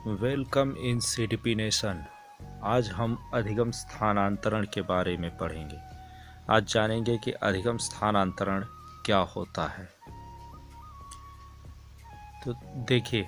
Welcome in CDP nation. आज हम अधिगम स्थानांतरण के बारे में पढ़ेंगे। आज जानेंगे कि अधिगम स्थानांतरण क्या होता है। तो देखिए,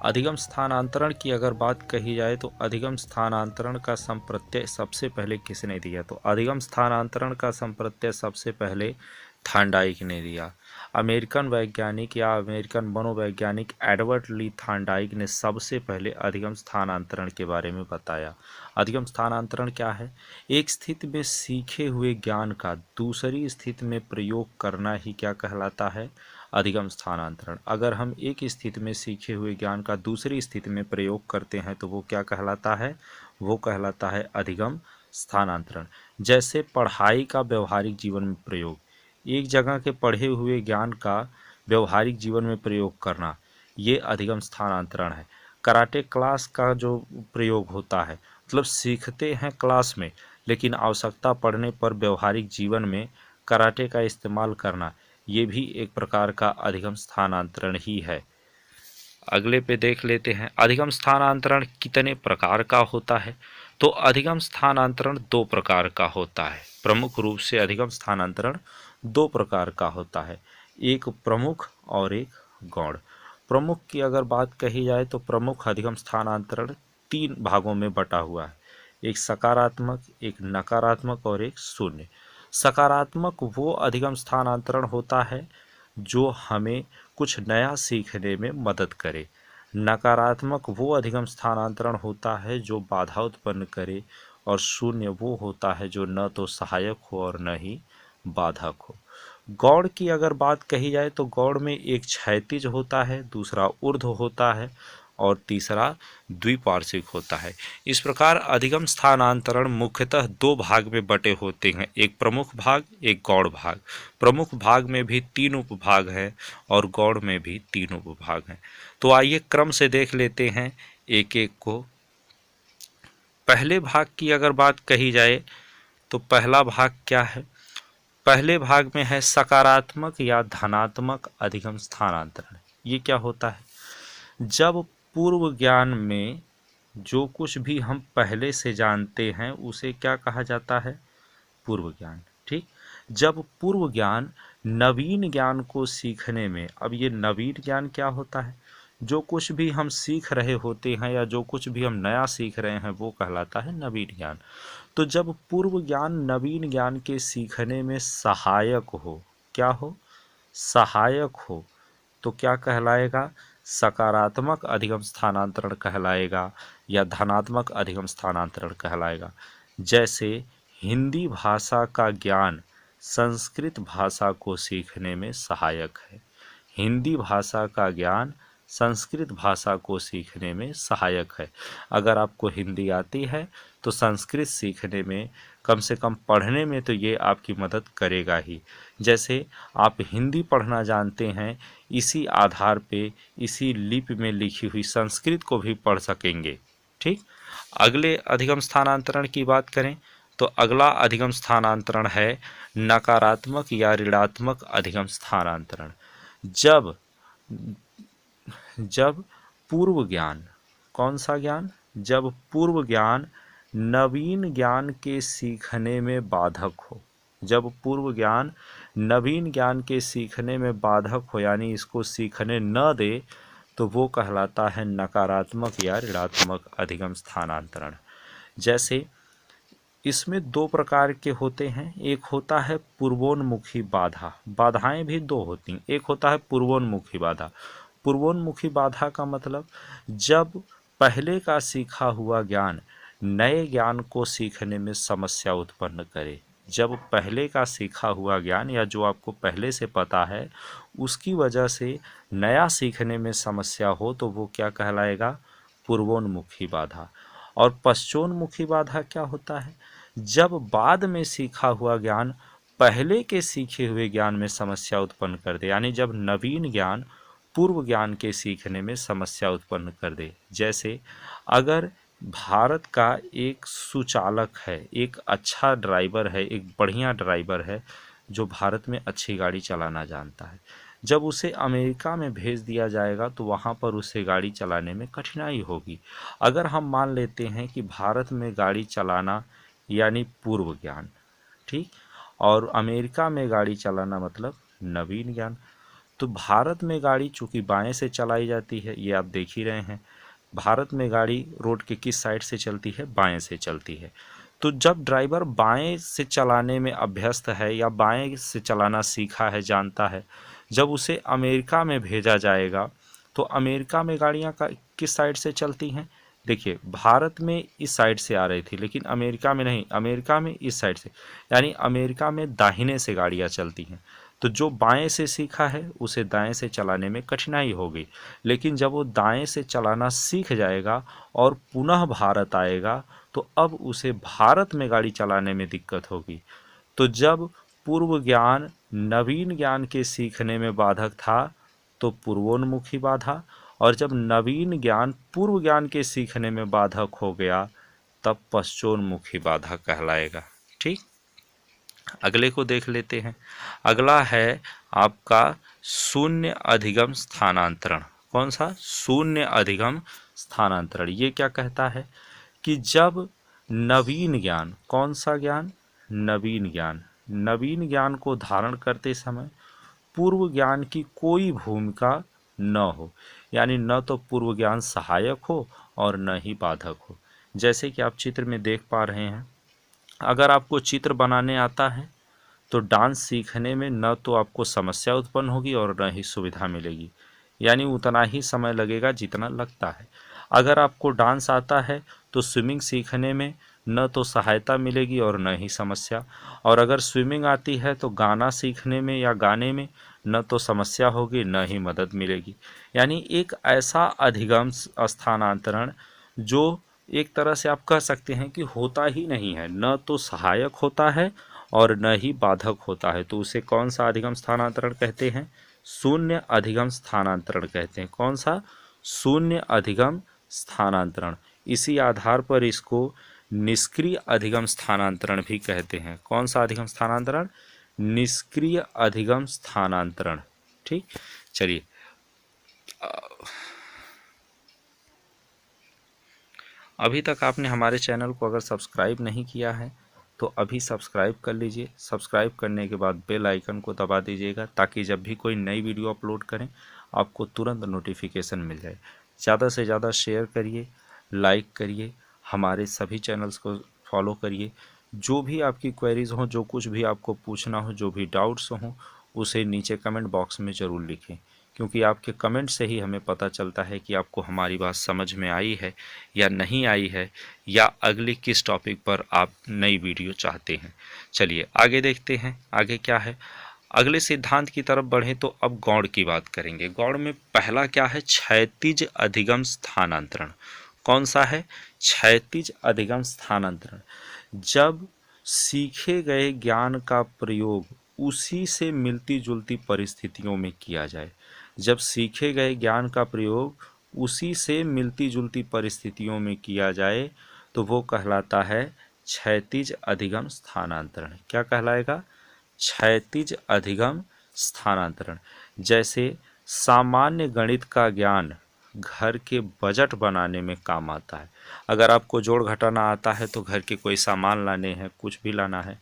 अधिगम स्थानांतरण की अगर बात कही जाए तो अधिगम स्थानांतरण का संप्रत्यय सबसे पहले किसने दिया? तो अधिगम स्थानांतरण का संप्रत्यय सबसे पहले थांडाइक ने दिया। अमेरिकन वैज्ञानिक या अमेरिकन मनोवैज्ञानिक एडवर्ड ली थांडाइक ने सबसे पहले अधिगम स्थानांतरण के बारे में बताया। अधिगम स्थानांतरण क्या है? एक स्थिति में सीखे हुए ज्ञान का दूसरी स्थिति में प्रयोग करना ही क्या कहलाता है? अधिगम स्थानांतरण। अगर हम एक स्थिति में सीखे हुए ज्ञान का दूसरी स्थिति में प्रयोग करते हैं तो वो क्या कहलाता है? वो कहलाता है अधिगम स्थानांतरण। जैसे पढ़ाई का व्यवहारिक जीवन में प्रयोग, एक जगह के पढ़े हुए ज्ञान का व्यवहारिक जीवन में प्रयोग करना, ये अधिगम स्थानांतरण है। कराटे क्लास का जो प्रयोग होता है, मतलब सीखते हैं क्लास में लेकिन आवश्यकता पड़ने पर व्यवहारिक जीवन में कराटे का इस्तेमाल करना, ये भी एक प्रकार का अधिगम स्थानांतरण ही है। अगले पे देख लेते हैं, अधिगम स्थानांतरण कितने प्रकार का होता है? तो अधिगम स्थानांतरण दो प्रकार का होता है। प्रमुख रूप से अधिगम स्थानांतरण दो प्रकार का होता है, एक प्रमुख और एक गौण। प्रमुख की अगर बात कही जाए तो प्रमुख अधिगम स्थानांतरण तीन भागों में बटा हुआ है, एक सकारात्मक, एक नकारात्मक और एक शून्य। सकारात्मक वो अधिगम स्थानांतरण होता है जो हमें कुछ नया सीखने में मदद करे। नकारात्मक वो अधिगम स्थानांतरण होता है जो बाधा उत्पन्न करे, और शून्य वो होता है जो न तो सहायक हो और न ही बाधक हो। गौड़ की अगर बात कही जाए तो गौड़ में एक क्षैतिज होता है, दूसरा ऊर्ध्व होता है और तीसरा द्विपार्श्विक होता है। इस प्रकार अधिगम स्थानांतरण मुख्यतः दो भाग में बटे होते हैं, एक प्रमुख भाग, एक गौड़ भाग। प्रमुख भाग में भी तीन उपभाग हैं और गौड़ में भी तीन उपभाग हैं। तो आइए क्रम से देख लेते हैं एक एक को। पहले भाग की अगर बात कही जाए तो पहला भाग क्या है? पहले भाग में है सकारात्मक या धनात्मक अधिगम स्थानांतरण। ये क्या होता है? जब पूर्व ज्ञान में जो कुछ भी हम पहले से जानते हैं उसे क्या कहा जाता है? पूर्व ज्ञान। ठीक। जब पूर्व ज्ञान नवीन ज्ञान को सीखने में, अब ये नवीन ज्ञान क्या होता है? जो कुछ भी हम सीख रहे होते हैं या जो कुछ भी हम नया सीख रहे हैं वो कहलाता है नवीन ज्ञान। तो जब पूर्व ज्ञान नवीन ज्ञान के सीखने में सहायक हो, क्या हो? सहायक हो, तो क्या कहलाएगा? सकारात्मक अधिगम स्थानांतरण कहलाएगा या धनात्मक अधिगम स्थानांतरण कहलाएगा। जैसे हिंदी भाषा का ज्ञान संस्कृत भाषा को सीखने में सहायक है। हिंदी भाषा का ज्ञान संस्कृत भाषा को सीखने में सहायक है। अगर आपको हिंदी आती है तो संस्कृत सीखने में, कम से कम पढ़ने में तो ये आपकी मदद करेगा ही। जैसे आप हिंदी पढ़ना जानते हैं, इसी आधार पे इसी लिपि में लिखी हुई संस्कृत को भी पढ़ सकेंगे। ठीक। अगले अधिगम स्थानांतरण की बात करें तो अगला अधिगम स्थानांतरण है नकारात्मक या ऋणात्मक अधिगम स्थानांतरण। जब जब पूर्व ज्ञान, कौन सा ज्ञान? जब पूर्व ज्ञान नवीन ज्ञान के सीखने में बाधक हो। जब पूर्व ज्ञान नवीन ज्ञान के सीखने में बाधक हो, यानी इसको सीखने न दे, तो वो कहलाता है नकारात्मक या ऋणात्मक अधिगम स्थानांतरण। जैसे इसमें दो प्रकार के होते हैं, एक होता है पूर्वोन्मुखी बाधा। बाधाएं भी दो होती हैं, एक होता है पूर्वोन्मुखी बाधा। पूर्वोन्मुखी बाधा का मतलब जब पहले का सीखा हुआ ज्ञान नए ज्ञान को सीखने में समस्या उत्पन्न करे। जब पहले का सीखा हुआ ज्ञान या जो आपको पहले से पता है उसकी वजह से नया सीखने में समस्या हो तो वो क्या कहलाएगा? पूर्वोन्मुखी बाधा। और पश्चोन्मुखी बाधा क्या होता है? जब बाद में सीखा हुआ ज्ञान पहले के सीखे हुए ज्ञान में समस्या उत्पन्न कर दे, यानी जब नवीन ज्ञान पूर्व ज्ञान के सीखने में समस्या उत्पन्न कर दे। जैसे अगर भारत का एक सुचालक है, एक अच्छा ड्राइवर है, एक बढ़िया ड्राइवर है जो भारत में अच्छी गाड़ी चलाना जानता है। जब उसे अमेरिका में भेज दिया जाएगा तो वहाँ पर उसे गाड़ी चलाने में कठिनाई होगी। अगर हम मान लेते हैं कि भारत में गाड़ी चलाना यानी पूर्व ज्ञान, ठीक, और अमेरिका में गाड़ी चलाना मतलब नवीन ज्ञान। तो भारत में गाड़ी चूँकि बाएं से चलाई जाती है, ये आप देख ही रहे हैं, भारत में गाड़ी रोड के किस साइड से चलती है, बाएं से चलती है। तो जब ड्राइवर बाएं से चलाने में अभ्यस्त है या बाएं से चलाना सीखा है, जानता है, जब उसे अमेरिका में भेजा जाएगा तो अमेरिका में गाड़ियां किस साइड से चलती हैं, देखिए भारत में इस साइड से आ रही थी लेकिन अमेरिका में नहीं, अमेरिका में इस साइड से, यानी अमेरिका में दाहिने से गाड़ियां चलती हैं। तो जो बाएं से सीखा है उसे दाएं से चलाने में कठिनाई होगी, लेकिन जब वो दाएं से चलाना सीख जाएगा और पुनः भारत आएगा तो अब उसे भारत में गाड़ी चलाने में दिक्कत होगी। तो जब पूर्व ज्ञान नवीन ज्ञान के सीखने में बाधक था तो पूर्वोन्मुखी बाधा, और जब नवीन ज्ञान पूर्व ज्ञान के सीखने में बाधक हो गया तब पश्चोन्मुखी बाधा कहलाएगा। ठीक, अगले को देख लेते हैं। अगला है आपका शून्य अधिगम स्थानांतरण। कौन सा? शून्य अधिगम स्थानांतरण। ये क्या कहता है कि जब नवीन ज्ञान, कौन सा ज्ञान? नवीन ज्ञान, नवीन ज्ञान को धारण करते समय पूर्व ज्ञान की कोई भूमिका न हो, यानी न तो पूर्व ज्ञान सहायक हो और न ही बाधक हो। जैसे कि आप चित्र में देख पा रहे हैं, अगर आपको चित्र बनाने आता है तो डांस सीखने में न तो आपको समस्या उत्पन्न होगी और न ही सुविधा मिलेगी, यानी उतना ही समय लगेगा जितना लगता है। अगर आपको डांस आता है तो स्विमिंग सीखने में न तो सहायता मिलेगी और न ही समस्या, और अगर स्विमिंग आती है तो गाना सीखने में या गाने में न तो समस्या होगी न ही मदद मिलेगी। यानी एक ऐसा अधिगम स्थानांतरण जो एक तरह से आप कह सकते हैं कि होता ही नहीं है, न तो सहायक होता है और न ही बाधक होता है, तो उसे कौन सा अधिगम स्थानांतरण कहते हैं? शून्य अधिगम स्थानांतरण कहते हैं। कौन सा? शून्य अधिगम स्थानांतरण। इसी आधार पर इसको निष्क्रिय अधिगम स्थानांतरण भी कहते हैं। कौन सा अधिगम स्थानांतरण? निष्क्रिय अधिगम स्थानांतरण। ठीक, चलिए अभी तक आपने हमारे चैनल को अगर सब्सक्राइब नहीं किया है तो अभी सब्सक्राइब कर लीजिए। सब्सक्राइब करने के बाद बेल आइकन को दबा दीजिएगा ताकि जब भी कोई नई वीडियो अपलोड करें आपको तुरंत नोटिफिकेशन मिल जाए। ज़्यादा से ज़्यादा शेयर करिए, लाइक करिए, हमारे सभी चैनल्स को फॉलो करिए। जो भी आपकी क्वेरीज हों, जो कुछ भी आपको पूछना हो, जो भी डाउट्स हों, उसे नीचे कमेंट बॉक्स में ज़रूर लिखें, क्योंकि आपके कमेंट से ही हमें पता चलता है कि आपको हमारी बात समझ में आई है या नहीं आई है, या अगले किस टॉपिक पर आप नई वीडियो चाहते हैं। चलिए आगे देखते हैं, आगे क्या है। अगले सिद्धांत की तरफ बढ़ें तो अब गौड़ की बात करेंगे। गौड़ में पहला क्या है? क्षैतिज अधिगम स्थानांतरण। कौन सा है? क्षैतिज अधिगम स्थानांतरण। जब सीखे गए ज्ञान का प्रयोग उसी से मिलती जुलती परिस्थितियों में किया जाए, जब सीखे गए ज्ञान का प्रयोग उसी से मिलती जुलती परिस्थितियों में किया जाए तो वो कहलाता है क्षैतिज अधिगम स्थानांतरण। क्या कहलाएगा? क्षैतिज अधिगम स्थानांतरण। जैसे सामान्य गणित का ज्ञान घर के बजट बनाने में काम आता है। अगर आपको जोड़ घटाना आता है तो घर के कोई सामान लाने हैं, कुछ भी लाना है,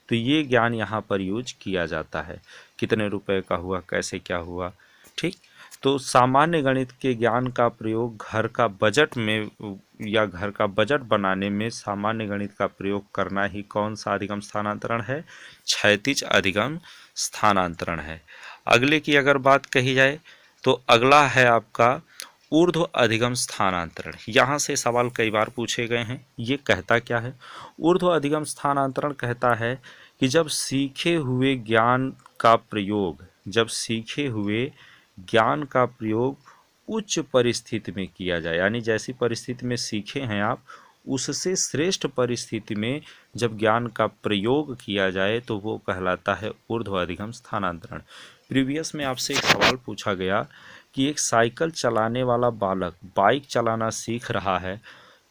तो ये ज्ञान यहाँ पर यूज किया जाता है। कितने रुपए का हुआ, कैसे क्या हुआ, ठीक। तो सामान्य गणित के ज्ञान का प्रयोग घर का बजट में या घर का बजट बनाने में सामान्य गणित का प्रयोग करना ही कौन सा अधिगम स्थानांतरण है? क्षैतिज अधिगम स्थानांतरण है। अगले की अगर बात कही जाए तो अगला है आपका ऊर्ध्व अधिगम स्थानांतरण। यहाँ से सवाल कई बार पूछे गए हैं। ये कहता क्या है? ऊर्ध्व अधिगम स्थानांतरण कहता है कि जब सीखे हुए ज्ञान का प्रयोग, जब सीखे हुए ज्ञान का प्रयोग उच्च परिस्थिति में किया जाए, यानी जैसी परिस्थिति में सीखे हैं आप उससे श्रेष्ठ परिस्थिति में जब ज्ञान का प्रयोग किया जाए तो वो कहलाता है ऊर्ध्व अधिगम स्थानांतरण। प्रीवियस में आपसे एक सवाल पूछा गया कि एक साइकिल चलाने वाला बालक बाइक चलाना सीख रहा है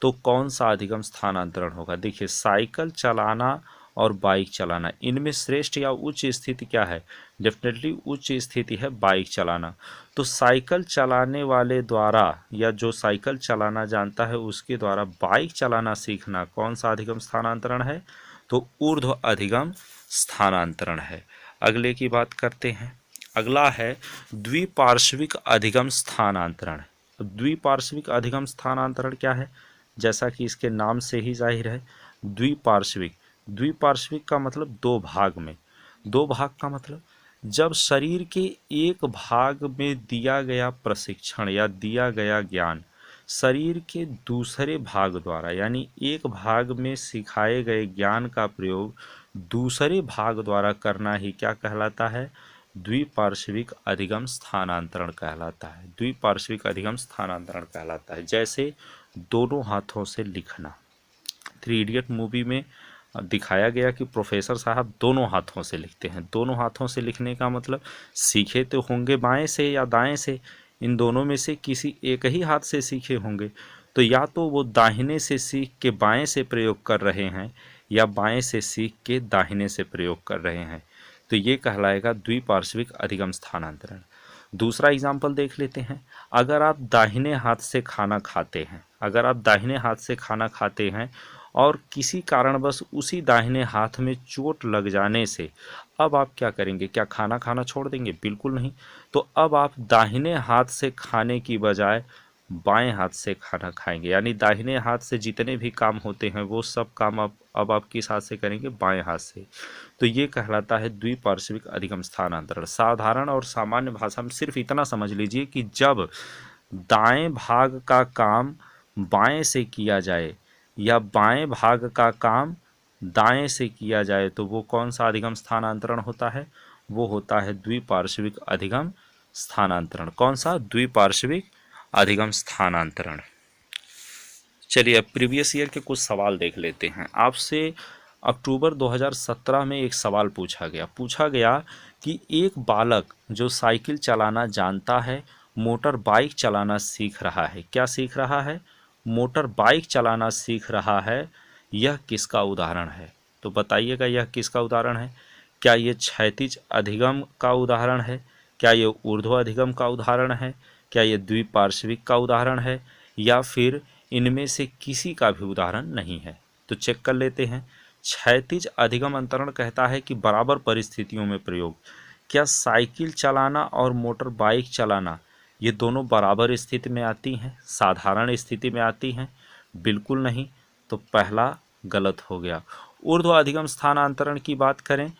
तो कौन सा अधिगम स्थानांतरण होगा। देखिए, साइकिल चलाना और बाइक चलाना, इनमें श्रेष्ठ या उच्च स्थिति क्या है? डेफिनेटली उच्च स्थिति है बाइक चलाना। तो साइकिल चलाने वाले द्वारा या जो साइकिल चलाना जानता है उसके द्वारा बाइक चलाना सीखना कौन सा अधिगम स्थानांतरण है? तो ऊर्ध्व अधिगम स्थानांतरण है। अगले की बात करते हैं। अगला है द्विपार्श्विक अधिगम स्थानांतरण। द्विपार्श्विक अधिगम स्थानांतरण क्या है? जैसा कि इसके नाम से ही जाहिर है, द्विपार्श्विक। द्विपार्श्विक का मतलब दो भाग में। दो भाग का मतलब जब शरीर के एक भाग में दिया गया प्रशिक्षण या दिया गया ज्ञान शरीर के दूसरे भाग द्वारा, यानी एक भाग में सिखाए गए ज्ञान का प्रयोग दूसरे भाग द्वारा करना ही क्या कहलाता है? द्विपार्श्विक अधिगम स्थानांतरण कहलाता है। द्विपार्श्विक अधिगम स्थानांतरण कहलाता है। जैसे दोनों हाथों से लिखना। थ्री इडियट मूवी में दिखाया गया कि प्रोफेसर साहब दोनों हाथों से लिखते हैं। दोनों हाथों से लिखने का मतलब सीखे तो होंगे बाएं से या दाएं से, इन दोनों में से किसी एक ही हाथ से सीखे होंगे। तो या तो वो दाहिने से सीख के बाएं से प्रयोग कर रहे हैं या बाएं से सीख के दाहिने से प्रयोग कर रहे हैं। तो ये कहलाएगा द्विपार्श्विक अधिगम स्थानांतरण। दूसरा एग्जाम्पल देख लेते हैं। अगर आप दाहिने हाथ से खाना खाते हैं, अगर आप दाहिने हाथ से खाना खाते हैं और किसी कारणवश उसी दाहिने हाथ में चोट लग जाने से अब आप क्या करेंगे? क्या खाना खाना छोड़ देंगे? बिल्कुल नहीं। तो अब आप दाहिने हाथ से खाने की बजाय बाएं हाथ से खाना खाएंगे, यानी दाहिने हाथ से जितने भी काम होते हैं वो सब काम अब आप किस हाथ से करेंगे? बाएं हाथ से। तो ये कहलाता है द्विपार्श्विक अधिगम स्थानांतरण। साधारण और सामान्य भाषा में सिर्फ इतना समझ लीजिए कि जब दाएं भाग का काम बाएं से किया जाए या बाएं भाग का काम दाएं से किया जाए तो वो कौन सा अधिगम स्थानांतरण होता है? वो होता है द्विपार्श्विक अधिगम स्थानांतरण। कौन सा? द्विपार्श्विक अधिगम स्थानांतरण। चलिए अब प्रीवियस ईयर के कुछ सवाल देख लेते हैं। आपसे अक्टूबर 2017 में एक सवाल पूछा गया कि एक बालक जो साइकिल चलाना जानता है मोटर बाइक चलाना सीख रहा है। क्या सीख रहा है? मोटर बाइक चलाना सीख रहा है। यह किसका उदाहरण है? तो बताइएगा यह किसका उदाहरण है? क्या ये क्षैतिज अधिगम का उदाहरण है? क्या ये ऊर्ध्व अधिगम का उदाहरण है? क्या ये द्विपार्श्विक का उदाहरण है? या फिर इनमें से किसी का भी उदाहरण नहीं है? तो चेक कर लेते हैं। क्षैतिज अधिगम अंतरण कहता है कि बराबर परिस्थितियों में प्रयोग। क्या साइकिल चलाना और मोटर बाइक चलाना ये दोनों बराबर स्थिति में आती हैं, साधारण स्थिति में आती हैं? बिल्कुल नहीं। तो पहला गलत हो गया। ऊर्ध्व अधिगम स्थानांतरण की बात करें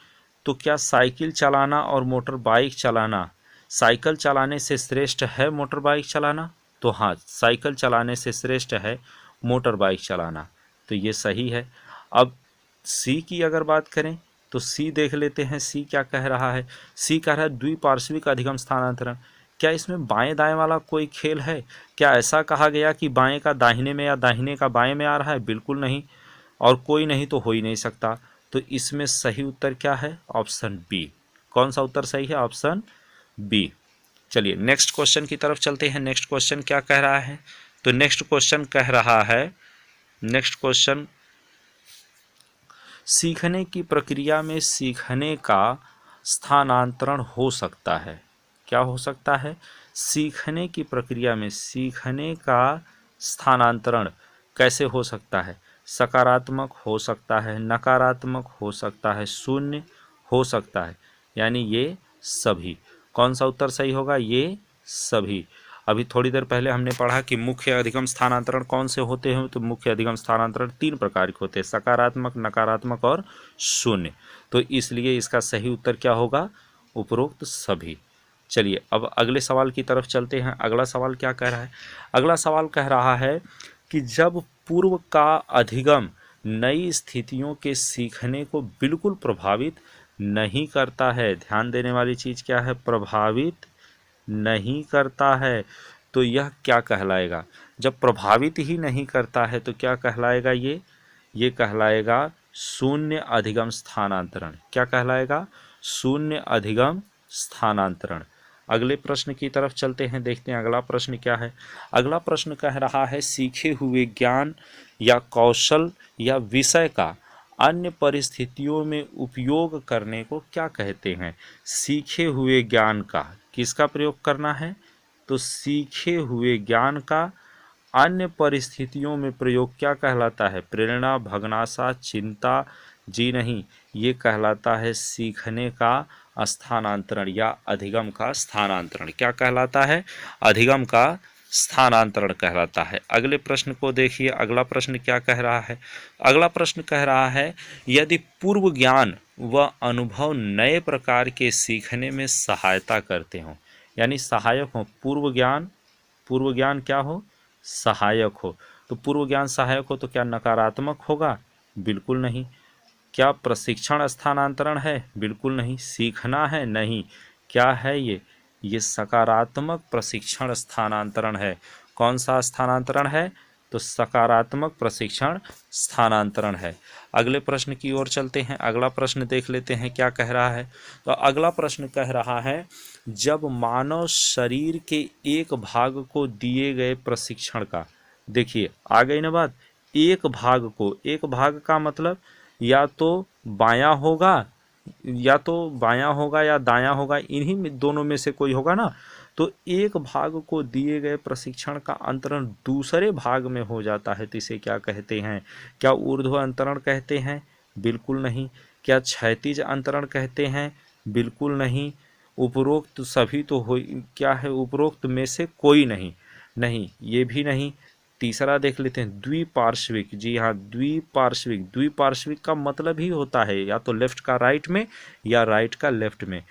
तो क्या साइकिल चलाना और मोटर बाइक चलाना साइकिल चलाने से श्रेष्ठ है मोटर बाइक चलाना? तो हाँ, साइकिल चलाने से श्रेष्ठ है मोटर बाइक चलाना। तो ये सही है। अब सी की अगर बात करें तो सी देख लेते हैं। सी क्या कह रहा है? सी कह रहा है द्विपार्श्विक अधिगम स्थानांतरण। क्या इसमें बाएं दाएं वाला कोई खेल है? क्या ऐसा कहा गया कि बाएं का दाहिने में या दाहिने का बाएं में आ रहा है? बिल्कुल नहीं। और कोई नहीं तो हो ही नहीं सकता। तो इसमें सही उत्तर क्या है? Option B. कौन सा उत्तर सही है? Option B. चलिए नेक्स्ट क्वेश्चन की तरफ चलते हैं। नेक्स्ट क्वेश्चन क्या कह रहा है? तो नेक्स्ट क्वेश्चन कह रहा है, नेक्स्ट क्वेश्चन, सीखने की प्रक्रिया में सीखने का स्थानांतरण हो सकता है। क्या हो सकता है? सीखने की प्रक्रिया में सीखने का स्थानांतरण कैसे हो सकता है? सकारात्मक हो सकता है, नकारात्मक हो सकता है, शून्य हो सकता है, यानी ये सभी। कौन सा उत्तर सही होगा? ये सभी। अभी थोड़ी देर पहले हमने पढ़ा कि मुख्य अधिगम स्थानांतरण कौन से होते हैं। तो मुख्य अधिगम स्थानांतरण 3 प्रकार के होते हैं, सकारात्मक, नकारात्मक और शून्य। तो इसलिए इसका सही उत्तर क्या होगा? उपरोक्त सभी। चलिए अब अगले सवाल की तरफ चलते हैं। अगला सवाल क्या कह रहा है? अगला सवाल कह रहा है कि जब पूर्व का अधिगम नई स्थितियों के सीखने को बिल्कुल प्रभावित नहीं करता है, ध्यान देने वाली चीज़ क्या है? प्रभावित नहीं करता है। तो यह क्या कहलाएगा? जब प्रभावित ही नहीं करता है तो क्या कहलाएगा? ये कहलाएगा शून्य अधिगम स्थानांतरण। क्या कहलाएगा? शून्य अधिगम स्थानांतरण। अगले प्रश्न की तरफ चलते हैं, देखते हैं अगला प्रश्न क्या है। अगला प्रश्न कह रहा है सीखे हुए ज्ञान या कौशल या विषय का अन्य परिस्थितियों में उपयोग करने को क्या कहते हैं? सीखे हुए ज्ञान का किसका प्रयोग करना है? तो सीखे हुए ज्ञान का अन्य परिस्थितियों में प्रयोग क्या कहलाता है? प्रेरणा, भग्नाशा, चिंता? जी नहीं, ये कहलाता है सीखने का स्थानांतरण या अधिगम का स्थानांतरण। क्या कहलाता है? अधिगम का स्थानांतरण कहलाता है। अगले प्रश्न को देखिए, अगला प्रश्न क्या कह रहा है? अगला प्रश्न कह रहा है यदि पूर्व ज्ञान व अनुभव नए प्रकार के सीखने में सहायता करते हों, यानी सहायक हो, पूर्व ज्ञान क्या हो? सहायक हो। तो पूर्व ज्ञान सहायक हो तो क्या नकारात्मक होगा? बिल्कुल नहीं। क्या प्रशिक्षण स्थानांतरण है? बिल्कुल नहीं। सीखना है? नहीं। क्या है ये सकारात्मक प्रशिक्षण स्थानांतरण है। कौन सा स्थानांतरण है? तो सकारात्मक प्रशिक्षण स्थानांतरण है। अगले प्रश्न की ओर चलते हैं, अगला प्रश्न देख लेते हैं क्या कह रहा है। तो अगला प्रश्न कह रहा है जब मानव शरीर के एक भाग को दिए गए प्रशिक्षण का, देखिए आ गई ना बात, एक भाग को, एक भाग का मतलब या तो बायां होगा या दायां होगा, इन्हीं में दोनों में से कोई होगा ना। तो एक भाग को दिए गए प्रशिक्षण का अंतरण दूसरे भाग में हो जाता है तो इसे क्या कहते हैं? क्या ऊर्ध्व अंतरण कहते हैं? बिल्कुल नहीं। क्या क्षैतिज अंतरण कहते हैं? बिल्कुल नहीं। उपरोक्त सभी तो हो, क्या है उपरोक्त में से कोई नहीं, नहीं ये भी नहीं। तीसरा देख लेते हैं द्विपार्श्विक। जी हाँ, द्विपार्श्विक। द्विपार्श्विक का मतलब ही होता है या तो लेफ्ट का राइट में या राइट का लेफ्ट में।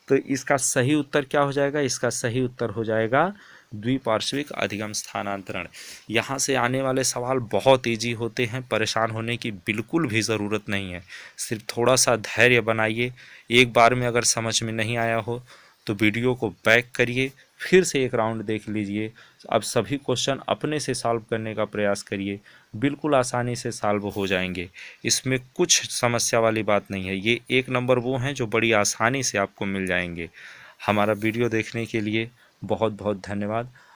तो इसका सही उत्तर क्या हो जाएगा? इसका सही उत्तर हो जाएगा द्विपार्श्विक अधिगम स्थानांतरण। यहाँ से आने वाले सवाल बहुत इजी होते हैं, परेशान होने की बिल्कुल भी ज़रूरत नहीं है। सिर्फ थोड़ा सा धैर्य बनाइए। एक बार में अगर समझ में नहीं आया हो तो वीडियो को बैक करिए, फिर से एक राउंड देख लीजिए। अब सभी क्वेश्चन अपने से सॉल्व करने का प्रयास करिए, बिल्कुल आसानी से सॉल्व हो जाएंगे। इसमें कुछ समस्या वाली बात नहीं है। ये एक नंबर वो हैं जो बड़ी आसानी से आपको मिल जाएंगे। हमारा वीडियो देखने के लिए बहुत बहुत धन्यवाद।